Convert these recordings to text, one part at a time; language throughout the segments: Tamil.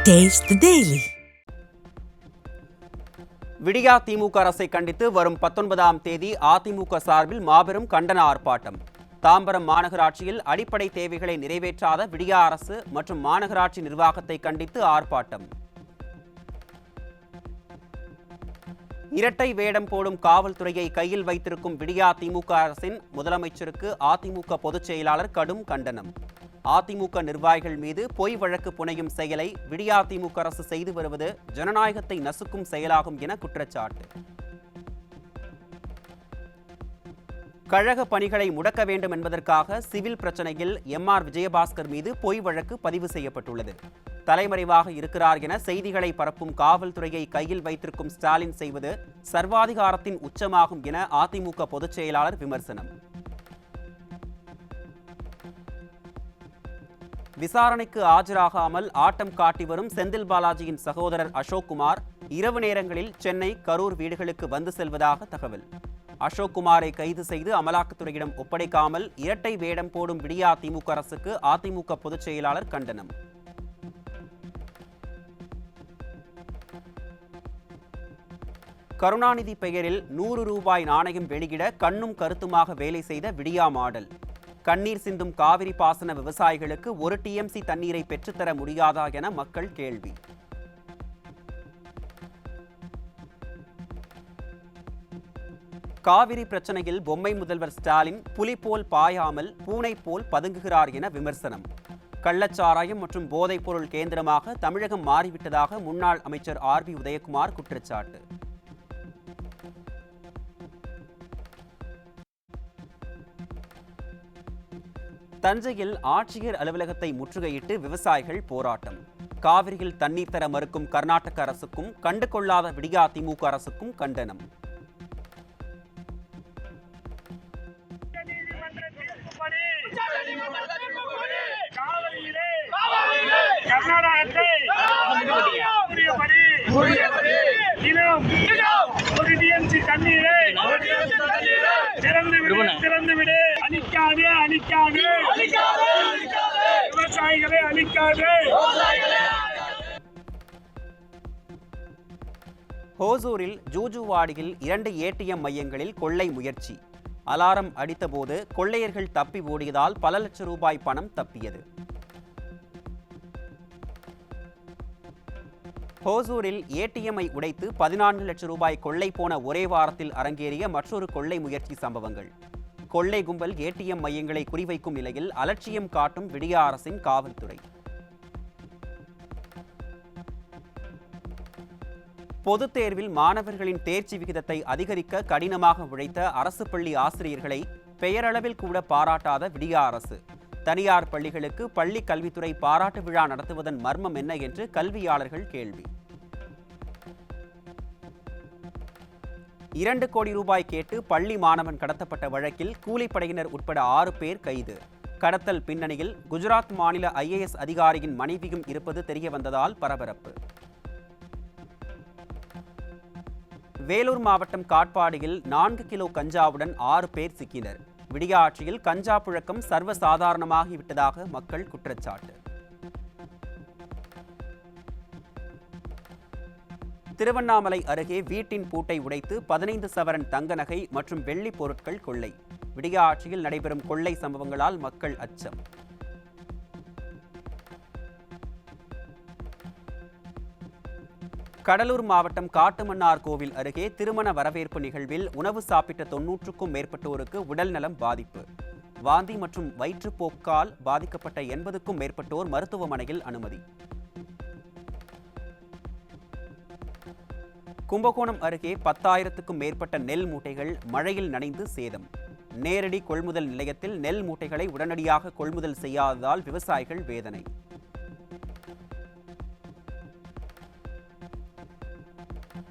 Taste the Daily. விடியா திமுக அரசை கண்டித்து வரும் 19ஆம் தேதி அதிமுக சார்பில் மாபெரும் கண்டன ஆர்ப்பாட்டம். தாம்பரம் மாநகராட்சியில் அடிப்படை தேவைகளை நிறைவேற்றாத விடியா அரசு மற்றும் மாநகராட்சி நிர்வாகத்தை கண்டித்து ஆர்ப்பாட்டம். இரட்டை வேடம் போடும் காவல்துறையை கையில் வைத்திருக்கும் விடியா திமுக அரசின் முதலமைச்சருக்கு அதிமுக பொதுச் செயலாளர் கடும் கண்டனம். அதிமுக நிர்வாகிகள் மீது பொய் வழக்கு புனையும் செயலை விடியா திமுக அரசு செய்து வருவது ஜனநாயகத்தை நசுக்கும் செயலாகும் என குற்றச்சாட்டு. கழக பணிகளை முடக்க வேண்டும் என்பதற்காக சிவில் பிரச்சனையில் MR விஜயபாஸ்கர் மீது பொய் வழக்கு பதிவு செய்யப்பட்டுள்ளது. தலைமறைவாக இருக்கிறார் என செய்திகளை பரப்பும் காவல்துறையை கையில் வைத்திருக்கும் ஸ்டாலின் செய்வது சர்வாதிகாரத்தின் உச்சமாகும் என அதிமுக பொதுச் செயலாளர் விமர்சனம். விசாரணைக்கு ஆஜராகாமல் ஆட்டம் காட்டி வரும் செந்தில் பாலாஜியின் சகோதரர் அசோக்குமார் இரவு நேரங்களில் சென்னை, கரூர் வீடுகளுக்கு வந்து செல்வதாக தகவல். அசோக்குமாரை கைது செய்து அமலாக்கத்துறையிடம் ஒப்படைக்காமல் இரட்டை வேடம் போடும் விடியா திமுக அரசுக்கு அதிமுக பொதுச் செயலாளர் கண்டனம். கருணாநிதி பெயரில் 100 ரூபாய் நாணயம் வெளியிட கண்ணும் கருத்துமாக வேலை செய்த விடியா மாடல். கண்ணீர் சிந்தும் காவிரி பாசன விவசாயிகளுக்கு 1 TMC தண்ணீரை பெற்றுத்தர முடியாதா என மக்கள் கேள்வி. காவிரி பிரச்சனையில் பொம்மை முதல்வர் ஸ்டாலின் புலி போல் பாயாமல் பூனை போல் பதுங்குகிறார் என விமர்சனம். கள்ளச்சாராயம் மற்றும் போதைப்பொருள் கேந்திரமாக தமிழகம் மாறிவிட்டதாக முன்னாள் அமைச்சர் RB உதயகுமார் குற்றச்சாட்டு. தஞ்சையில் ஆட்சியர் அலுவலகத்தை முற்றுகையிட்டு விவசாயிகள் போராட்டம். காவிரியில் தண்ணீர் தர மறுக்கும் கர்நாடக அரசுக்கும் கண்டுகொள்ளாத விடியா திமுக அரசுக்கும் கண்டனம். விவசாயிகளை அழிக்காதே. ஹோசூரில் ஜூஜுவாடியில் 2 ATM மையங்களில் கொள்ளை முயற்சி. அலாரம் அடித்தபோது கொள்ளையர்கள் தப்பி ஓடியதால் பல லட்சம் ரூபாய் பணம் தப்பியது. ஹோசூரில் ATM-ஐ உடைத்து 14 லட்சம் ரூபாய் கொள்ளை போன ஒரே வாரத்தில் அரங்கேறிய மற்றொரு கொள்ளை முயற்சி சம்பவங்கள். கொள்ளை கும்பல் ATM மையங்களை குறிவைக்கும் நிலையில் அலட்சியம் காட்டும் விடியா அரசின் காவல்துறை. பொதுத் தேர்வில் மாணவர்களின் தேர்ச்சி விகிதத்தை அதிகரிக்க கடினமாக உழைத்த அரசு பள்ளி ஆசிரியர்களை பெயரளவில் கூட பாராட்டாத விடியா அரசு. தனியார் பள்ளிகளுக்கு பள்ளி கல்வித்துறை பாராட்டு விழா நடத்துவதன் மர்மம் என்ன என்று கல்வியாளர்கள் கேள்வி. 2 கோடி ரூபாய் கேட்டு பள்ளி மாணவன் கடத்தப்பட்ட வழக்கில் கூலிப்படையினர் உட்பட 6 பேர் கைது. கடத்தல் பின்னணியில் குஜராத் மாநில IAS அதிகாரியின் மனைவியும் இருப்பது தெரியவந்ததால் பரபரப்பு. வேலூர் மாவட்டம் காட்பாடியில் 4 கிலோ கஞ்சாவுடன் 6 பேர் சிக்கினர். விடியா ஆட்சியில் கஞ்சா புழக்கம் சர்வசாதாரணமாகிவிட்டதாக மக்கள் குற்றச்சாட்டு. திருவண்ணாமலை அருகே வீட்டின் பூட்டை உடைத்து 15 சவரன் தங்க நகை மற்றும் வெள்ளி பொருட்கள் கொள்ளை. விடியா ஆட்சியில் நடைபெறும் கொள்ளை சம்பவங்களால் மக்கள் அச்சம். கடலூர் மாவட்டம் காட்டுமன்னார் கோவில் அருகே திருமண வரவேற்பு நிகழ்வில் உணவு சாப்பிட்ட 90க்கும் மேற்பட்டோருக்கு உடல் நலம் பாதிப்பு. வாந்தி மற்றும் வயிற்றுப்போக்கால் பாதிக்கப்பட்ட 80க்கும் மேற்பட்டோர் மருத்துவமனையில் அனுமதி. கும்பகோணம் அருகே 10,000க்கும் மேற்பட்ட நெல் மூட்டைகள் மழையில் நனைந்து சேதம். நேரடி கொள்முதல் நிலையத்தில் நெல் மூட்டைகளை உடனடியாக கொள்முதல் செய்யாததால் விவசாயிகள் வேதனை.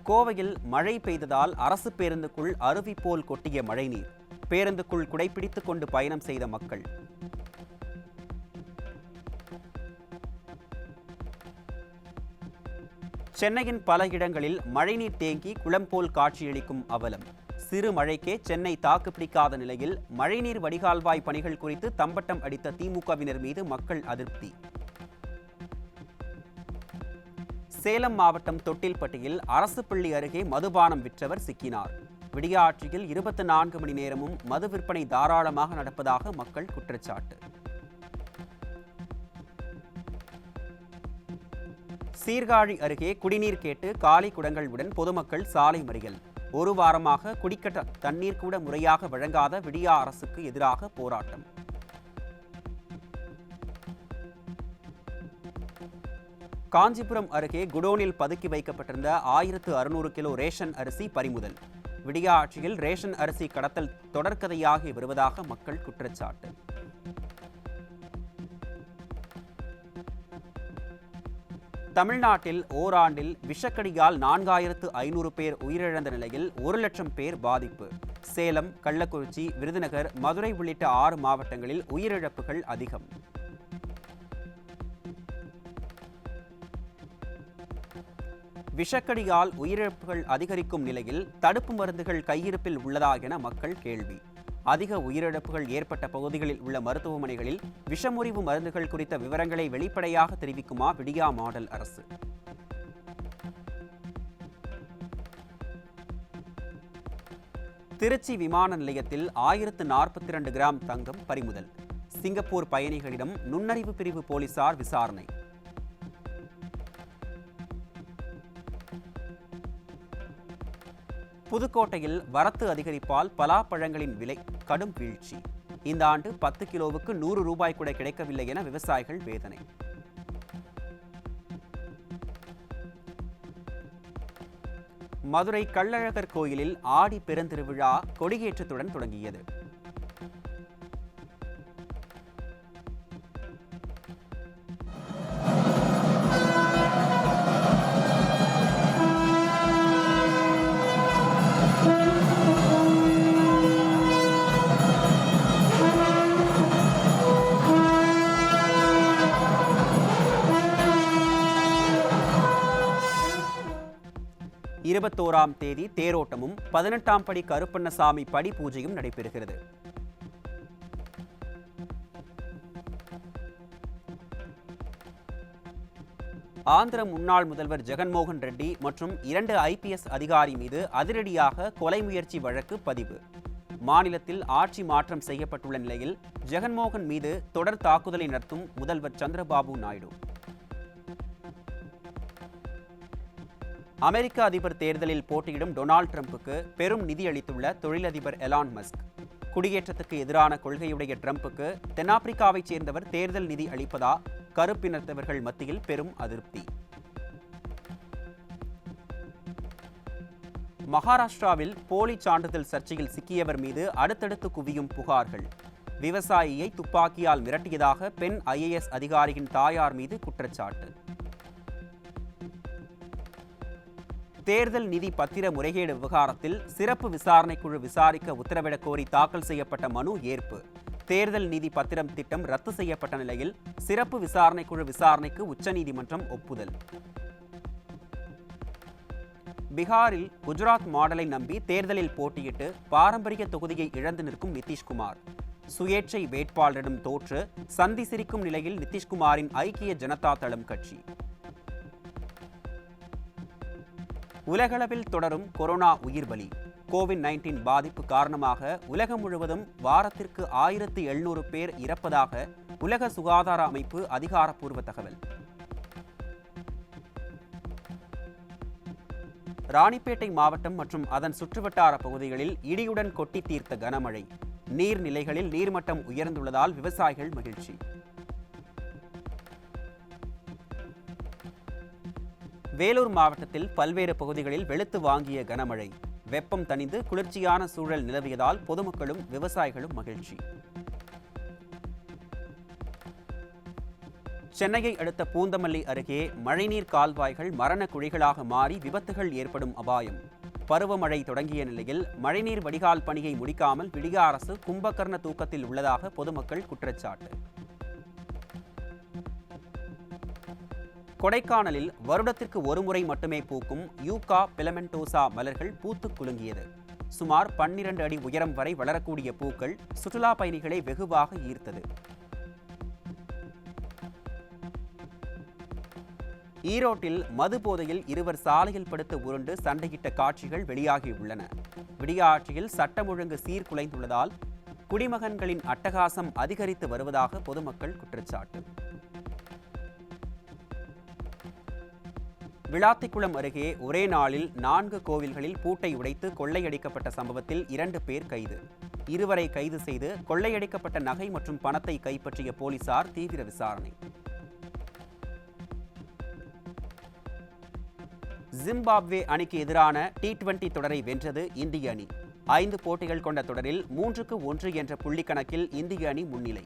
கோவையில் மழை பெய்ததால் அரசு பேருந்துக்குள் அருவி போல் கொட்டிய மழைநீர். பேருந்துக்குள் குடைப்பிடித்துக் கொண்டு பயணம் செய்த மக்கள். சென்னையின் பல இடங்களில் மழைநீர் தேங்கி குளம் போல் காட்சியளிக்கும் அவலம். சிறு மழைக்கே சென்னை தாக்குப்பிடிக்காத நிலையில் மழைநீர் வடிகால்வாய் பணிகள் குறித்து தம்பட்டம் அடித்த திமுகவினர் மீது மக்கள் அதிருப்தி. சேலம் மாவட்டம் தொட்டில்பட்டியில் அரசு பள்ளி அருகே மதுபானம் விற்றவர் சிக்கினார். விடிய ஆட்சியில் 24 மணி நேரமும் மது விற்பனை தாராளமாக நடப்பதாக மக்கள் குற்றச்சாட்டு. சீர்காழி அருகே குடிநீர் கேட்டு காலி குடங்களுடன் பொதுமக்கள் சாலை மறியல். ஒரு வாரமாக குடிக்க தண்ணீர் கூட முறையாக வழங்காத விடியா அரசுக்கு எதிராக போராட்டம். காஞ்சிபுரம் அருகே குடோனில் பதுக்கி வைக்கப்பட்டிருந்த 1600 கிலோ ரேஷன் அரிசி பறிமுதல். விடியா ஆட்சியில் ரேஷன் அரிசி கடத்தல் தொடர்கதையாகி வருவதாக மக்கள் குற்றச்சாட்டு. தமிழ்நாட்டில் ஓராண்டில் விஷக்கடியால் 4500 பேர் உயிரிழந்த நிலையில் 1 லட்சம் பேர் பாதிப்பு. சேலம், கள்ளக்குறிச்சி, விருதுநகர், மதுரை உள்ளிட்ட 6 மாவட்டங்களில் உயிரிழப்புகள் அதிகம். விஷக்கடியால் உயிரிழப்புகள் அதிகரிக்கும் நிலையில் தடுப்பு மருந்துகள் கையிருப்பில் உள்ளதா என மக்கள் கேள்வி. அதிக உயிரிழப்புகள் ஏற்பட்ட பகுதிகளில் உள்ள மருத்துவமனைகளில் விஷமுறிவு மருந்துகள் குறித்த விவரங்களை வெளிப்படையாக தெரிவிக்குமா விடியா மாடல் அரசு? திருச்சி விமான நிலையத்தில் 1042 கிராம் தங்கம் பறிமுதல். சிங்கப்பூர் பயணிகளிடம் நுண்ணறிவு பிரிவு போலீசார் விசாரணை. புதுக்கோட்டையில் வரத்து அதிகரிப்பால் பலாப்பழங்களின் விலை கடும் வீழ்ச்சி. இந்த ஆண்டு 10 கிலோவுக்கு 100 ரூபாய் கூட கிடைக்கவில்லை என விவசாயிகள் வேதனை. மதுரை கள்ளழகர் கோயிலில் ஆடி பெருந்திருவிழா கொடியேற்றத்துடன் தொடங்கியது. இருபத்தோராம் தேதி தேரோட்டமும் 18ஆம் படி கருப்பண்ணசாமி படி பூஜையும் நடைபெறுகிறது. ஆந்திர முன்னாள் முதல்வர் ஜெகன்மோகன் ரெட்டி மற்றும் 2 IPS அதிகாரி மீது அதிரடியாக கொலை முயற்சி வழக்கு பதிவு. மாநிலத்தில் ஆட்சி மாற்றம் செய்யப்பட்டுள்ள நிலையில் ஜெகன்மோகன் மீது தொடர் தாக்குதலை நடத்தும் முதல்வர் சந்திரபாபு நாயுடு. அமெரிக்க அதிபர் தேர்தலில் போட்டியிடும் டொனால்டு டிரம்புக்கு பெரும் நிதி அளித்துள்ள தொழிலதிபர் எலான் மஸ்க். குடியேற்றத்துக்கு எதிரான கொள்கையுடைய டிரம்புக்கு தென்னாப்பிரிக்காவைச் சேர்ந்தவர் தேர்தல் நிதி அளிப்பதா கருப்பினத்தவர்கள் மத்தியில் பெரும் அதிருப்தி. மகாராஷ்டிராவில் போலி சான்றிதழ் சர்ச்சையில் சிக்கியவர் மீது அடுத்தடுத்து குவியும் புகார்கள். விவசாயியை துப்பாக்கியால் மிரட்டியதாக பெண் IAS அதிகாரியின் தாயார் மீது குற்றச்சாட்டு. தேர்தல் நிதி பத்திர முறைகேடு விவகாரத்தில் சிறப்பு விசாரணை குழு விசாரிக்க உத்தரவிடக் கோரி தாக்கல் செய்யப்பட்ட மனு ஏற்பு. தேர்தல் நிதி பத்திரம் திட்டம் ரத்து செய்யப்பட்ட நிலையில் சிறப்பு விசாரணை குழு விசாரணைக்கு உச்சநீதிமன்றம் ஒப்புதல். பீகாரில் குஜராத் மாடலை நம்பி தேர்தலில் போட்டியிட்டு பாரம்பரிய தொகுதியை இழந்து நிற்கும் நிதிஷ்குமார். சுயேட்சை வேட்பாளரிடம் தோற்று சந்தி சிரிக்கும் நிலையில் நிதிஷ்குமாரின் ஐக்கிய ஜனதா தளம் கட்சி. உலகளவில் தொடரும் கொரோனா உயிர்பலி. கோவிட்-19 பாதிப்பு காரணமாக உலகம் முழுவதும் வாரத்திற்கு 1700 பேர் இறப்பதாக உலக சுகாதார அமைப்பு அதிகாரப்பூர்வ தகவல். ராணிப்பேட்டை மாவட்டம் மற்றும் அதன் சுற்றுவட்டார பகுதிகளில் இடியுடன் கொட்டி தீர்த்த கனமழை. நீர்நிலைகளில் நீர்மட்டம் உயர்ந்துள்ளதால் விவசாயிகள் மகிழ்ச்சி. வேலூர் மாவட்டத்தில் பல்வேறு பகுதிகளில் வெளுத்து வாங்கிய கனமழை. வெப்பம் தணிந்து குளிர்ச்சியான சூழல் நிலவியதால் பொதுமக்களும் விவசாயிகளும் மகிழ்ச்சி. சென்னையை அடுத்த பூந்தமல்லி அருகே மழைநீர் கால்வாய்கள் மரண குழிகளாக மாறி விபத்துகள் ஏற்படும் அபாயம். பருவமழை தொடங்கிய நிலையில் மழைநீர் வடிகால் பணியை முடிக்காமல் விடியா அரசு கும்பகர்ண தூக்கத்தில் உள்ளதாக பொதுமக்கள் குற்றச்சாட்டு. கொடைக்கானலில் வருடத்திற்கு ஒருமுறை மட்டுமே பூக்கும் யூகா பிலமெண்டோசா மலர்கள் பூத்து குலுங்கியது. சுமார் 12 அடி உயரம் வரை வளரக்கூடிய பூக்கள் சுற்றுலா பயணிகளை வெகுவாக ஈர்த்தது. ஈரோட்டில் மது போதையில் இருவர் சாலையில் படுத்து உருண்டு சண்டையிட்ட காட்சிகள் வெளியாகியுள்ளன. விடிய ஆட்சியில் சட்டம் ஒழுங்கு சீர்குலைந்துள்ளதால் குடிமகன்களின் அட்டகாசம் அதிகரித்து வருவதாக பொதுமக்கள் குற்றச்சாட்டு. விளாத்திக்குளம் அருகே ஒரே நாளில் 4 கோவில்களில் பூட்டை உடைத்து கொள்ளையடிக்கப்பட்ட சம்பவத்தில் 2 பேர் கைது. இருவரை கைது செய்து கொள்ளையடிக்கப்பட்ட நகை மற்றும் பணத்தை கைப்பற்றிய போலீசார் தீவிர விசாரணை. ஜிம்பாப்வே அணிக்கு எதிரான T20 தொடரை வென்றது இந்திய அணி. 5 போட்டிகள் கொண்ட தொடரில் 3-1 என்ற புள்ளி கணக்கில் இந்திய அணி முன்னிலை.